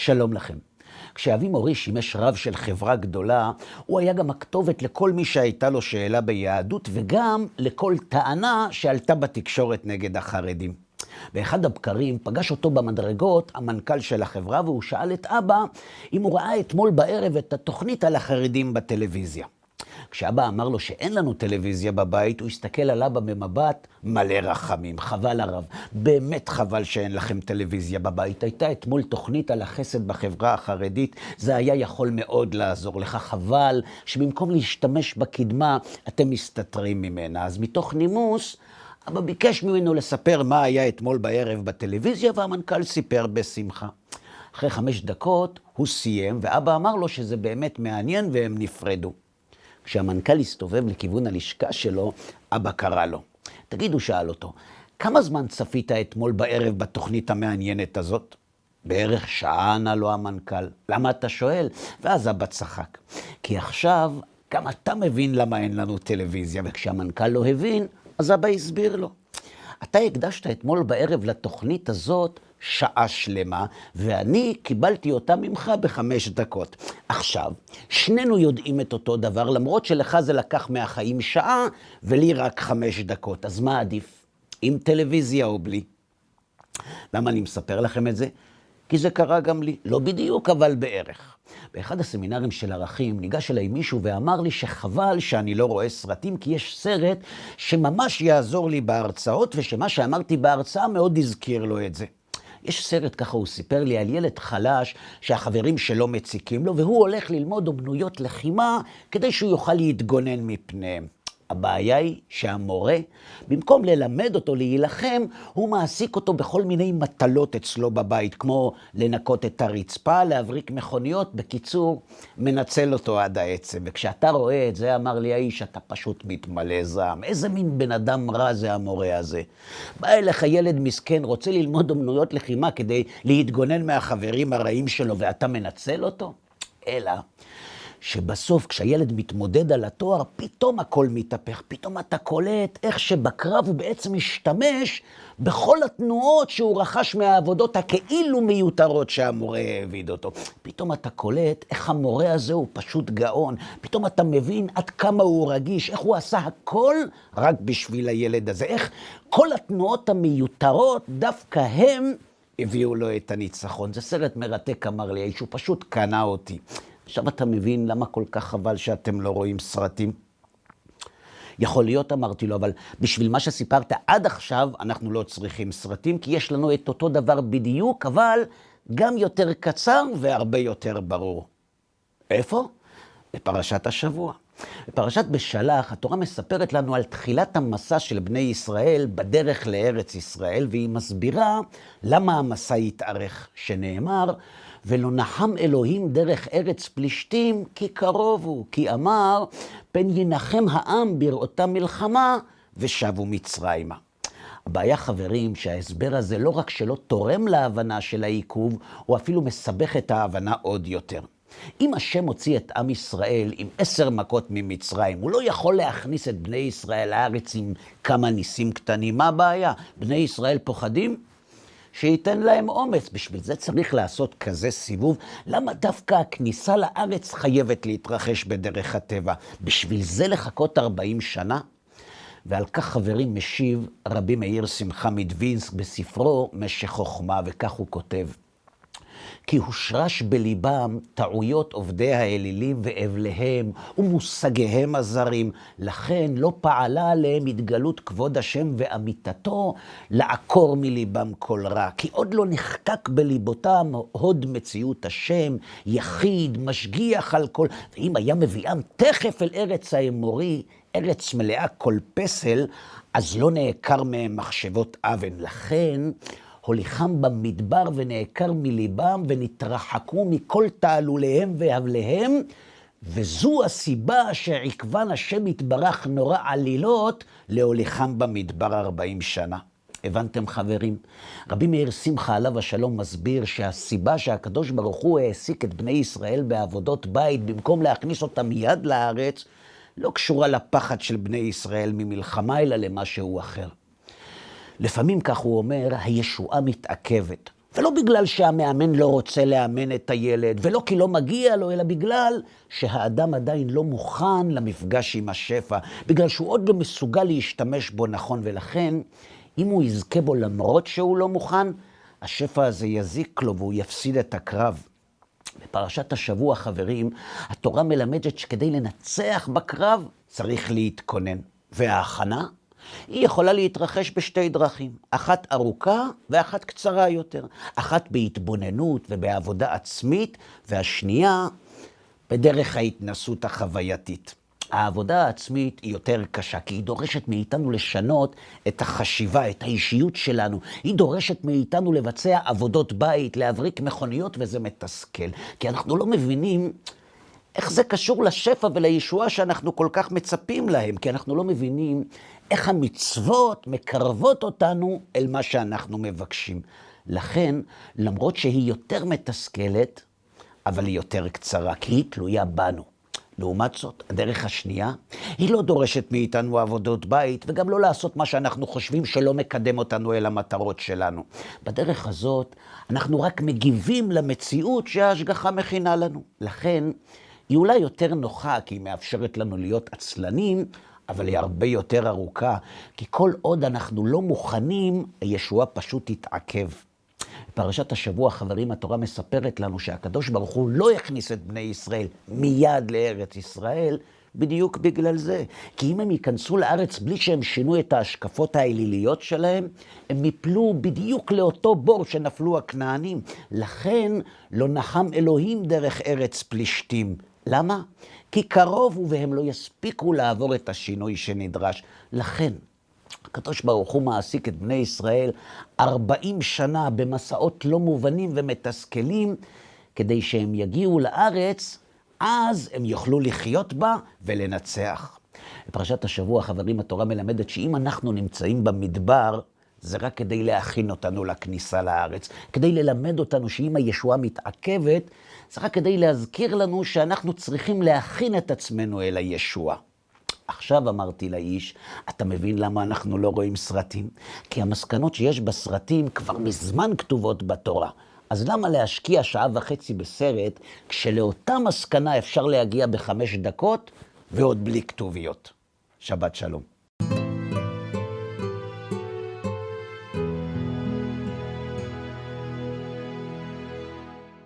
שלום לכם. כשאבי מורי שימש רב של חברה גדולה, הוא היה גם הכתובת לכל מי שהייתה לו שאלה ביהדות, וגם לכל טענה שעלתה בתקשורת נגד החרדים. באחד הבקרים פגש אותו במדרגות המנכ"ל של החברה, והוא שאל את אבא אם הוא ראה אתמול בערב את התוכנית על החרדים בטלוויזיה. כשאבא אמר לו שאין לנו טלוויזיה בבית, הוא הסתכל על אבא במבט מלא רחמים. חבל הרב, באמת חבל שאין לכם טלוויזיה בבית. הייתה אתמול תוכנית על החסד בחברה החרדית, זה היה יכול מאוד לעזור לך. חבל שבמקום להשתמש בקדמה, אתם מסתתרים ממנה. אז מתוך נימוס, אבא ביקש ממנו לספר מה היה אתמול בערב בטלוויזיה, והמנכ"ל סיפר בשמחה. אחרי 5 דקות הוא סיים, ואבא אמר לו שזה באמת מעניין, והם נפרדו. כשהמנכ"ל הסתובב לכיוון הלשכה שלו, אבא קרא לו. תגיד, הוא שאל אותו, כמה זמן צפית אתמול בערב בתוכנית המעניינת הזאת? בערך שעה, ענה לו המנכ"ל. למה אתה שואל? ואז אבא צחק. כי עכשיו גם אתה מבין למה אין לנו טלוויזיה, וכשהמנכ"ל לא הבין, אז אבא הסביר לו. אתה הקדשת אתמול בערב לתוכנית הזאת שעה שלמה, ואני קיבלתי אותה ממך ב5 דקות. עכשיו, שנינו יודעים את אותו דבר, למרות שלך זה לקח מהחיים שעה, ולי רק 5 דקות. אז מה עדיף? עם טלוויזיה או בלי? למה אני מספר לכם את זה? כי זה קרה גם לי. לא בדיוק, אבל בערך. באחד הסמינרים של ערכים ניגש אליי מישהו ואמר לי שחבל שאני לא רואה סרטים, כי יש סרט שממש יעזור לי בהרצאות, ושמה שאמרתי בהרצאה מאוד הזכיר לו את זה. יש סרט, ככה הוא סיפר לי, על ילד חלש שהחברים שלו מציקים לו, והוא הולך ללמוד אומנויות לחימה כדי שהוא יוכל להתגונן מפניהם. הבעיה היא שהמורה, במקום ללמד אותו להילחם, הוא מעסיק אותו בכל מיני מטלות אצלו בבית, כמו לנקות את הרצפה, להבריק מכוניות, בקיצור, מנצל אותו עד העצם. וכשאתה רואה את זה, אמר לי האיש, אתה פשוט מתמלא זעם. איזה מין בן אדם רע זה המורה הזה. בא אליך ילד מסכן, רוצה ללמוד אומנויות לחימה כדי להתגונן מהחברים הרעים שלו, ואתה מנצל אותו? אלא שבסוף כשהילד מתמודד על התואר, פתאום הכל מתהפך, פתאום אתה קולט איך שבקרב הוא בעצם משתמש בכל התנועות שהוא רכש מהעבודות הכאילו מיותרות שהמורה העביד אותו. פתאום אתה קולט איך המורה הזה הוא פשוט גאון, פתאום אתה מבין עד כמה הוא רגיש, איך הוא עשה הכל רק בשביל הילד הזה, איך כל התנועות המיותרות דווקא הם הביאו לו את הניצחון. זה סרט מרתק, אמר לי, שהוא פשוט קנה אותי. עכשיו אתה מבין למה כל כך חבל שאתם לא רואים סרטים? יכול להיות, אמרתי לו, אבל בשביל מה שסיפרת עד עכשיו, אנחנו לא צריכים סרטים, כי יש לנו את אותו דבר בדיוק, אבל גם יותר קצר והרבה יותר ברור. איפה? בפרשת השבוע. בפרשת בשלח, התורה מספרת לנו על תחילת המסע של בני ישראל בדרך לארץ ישראל, והיא מסבירה למה המסע יתארך, שנאמר, ולא נחם אלוהים דרך ארץ פלישתים, כי קרוב הוא, כי אמר, פן ינחם העם בראותה מלחמה, ושבו מצרימה. הבעיה, חברים, שההסבר הזה לא רק שלא תורם להבנה של העיכוב, הוא אפילו מסבך את ההבנה עוד יותר. אם השם הוציא את עם ישראל עם 10 מכות ממצרים, הוא לא יכול להכניס את בני ישראל לארץ עם כמה ניסים קטנים. מה הבעיה? בני ישראל פוחדים? שייתן להם אומץ. בשביל זה צריך לעשות כזה סיבוב. למה דווקא הכניסה לארץ חייבת להתרחש בדרך הטבע? בשביל זה לחכות 40 שנה? ועל כך, חברים, משיב רבי מאיר שמחה מדווינסק בספרו משך חוכמה, וכך הוא כותב: כי הושרש בליבם טעויות עובדי האלילים ואבליהם ומושגיהם הזרים, לכן לא פעלה עליהם התגלות כבוד השם ואמיתתו לעקור מליבם כל רע. כי עוד לא נחקק בליבותם הוד מציאות השם, יחיד, משגיח על כל, ואם היה מביאם תכף אל ארץ האמורי, ארץ מלאה כל פסל, אז לא נעקר מהם מחשבות אבן. לכן הוליכם במדבר ונעקר מליבם ונתרחקו מכל תעלוליהם והבליהם, וזו הסיבה אשר עקבן השם יתברך נורא עלילות להוליכם במדבר 40 שנה. הבנתם, חברים? רבי מאיר שמחה עליו השלום מסביר שהסיבה שהקדוש ברוך הוא העסיק את בני ישראל בעבודות בית במקום להכניס אותם מיד לארץ, לא קשורה לפחד של בני ישראל ממלחמה, אלא למשהו אחר. לפעמים, כך הוא אומר, הישועה מתעכבת. ולא בגלל שהמאמן לא רוצה לאמן את הילד, ולא כי לא מגיע לו, אלא בגלל שהאדם עדיין לא מוכן למפגש עם השפע, בגלל שהוא עוד לא מסוגל להשתמש בו נכון, ולכן אם הוא יזכה בו למרות שהוא לא מוכן, השפע הזה יזיק לו והוא יפסיד את הקרב. בפרשת השבוע, חברים, התורה מלמדת שכדי לנצח בקרב צריך להתכונן. וההכנה היא יכולה להתרחש בשתי דרכים, אחת ארוכה ואחת קצרה יותר. אחת בהתבוננות ובעבודה עצמית, והשנייה בדרך ההתנסות החווייתית. העבודה העצמית היא יותר קשה, כי היא דורשת מאיתנו לשנות את החשיבה, את האישיות שלנו. היא דורשת מאיתנו לבצע עבודות בית, להבריק מכוניות, וזה מתסכל. כי אנחנו לא מבינים איך זה קשור לשפע ולישועה שאנחנו כל כך מצפים להם, כי אנחנו לא מבינים איך המצוות מקרבות אותנו אל מה שאנחנו מבקשים. לכן, למרות שהיא יותר מתסכלת, אבל היא יותר קצרה, כי היא תלויה בנו. לעומת זאת, הדרך השנייה, היא לא דורשת מאיתנו עבודות בית, וגם לא לעשות מה שאנחנו חושבים שלא מקדם אותנו אל המטרות שלנו. בדרך הזאת, אנחנו רק מגיבים למציאות שההשגחה מכינה לנו. לכן, היא אולי יותר נוחה, כי היא מאפשרת לנו להיות עצלנים, אבל היא הרבה יותר ארוכה, כי כל עוד אנחנו לא מוכנים, הישועה פשוט תתעכב. בפרשת השבוע, חברים, התורה מספרת לנו שהקדוש ברוך הוא לא יכניס את בני ישראל מיד לארץ ישראל, בדיוק בגלל זה. כי אם הם ייכנסו לארץ בלי שהם שינו את ההשקפות האליליות שלהם, הם יפלו בדיוק לאותו בור שנפלו הכנענים. לכן לא נחם אלוהים דרך ארץ פלישתים. למה? כי קרוב הוא והם לא יספיקו לעבור את השינוי שנדרש. לכן, הקדוש ברוך הוא מעסיק את בני ישראל 40 שנה במסעות לא מובנים ומתסכלים, כדי שהם יגיעו לארץ, אז הם יוכלו לחיות בה ולנצח. בפרשת השבוע, חברים, התורה מלמדת שאם אנחנו נמצאים במדבר, זה רק כדי להכין אותנו לכניסה לארץ, כדי ללמד אותנו שאם הישועה מתעכבת, זה רק כדי להזכיר לנו שאנחנו צריכים להכין את עצמנו אל הישועה. עכשיו אמרתי לאיש, אתה מבין למה אנחנו לא רואים סרטים? כי המסקנות שיש בסרטים כבר מזמן כתובות בתורה. אז למה להשקיע 1.5 שעה בסרט, כשלאותה מסקנה אפשר להגיע ב5 דקות, ועוד בלי כתוביות? שבת שלום.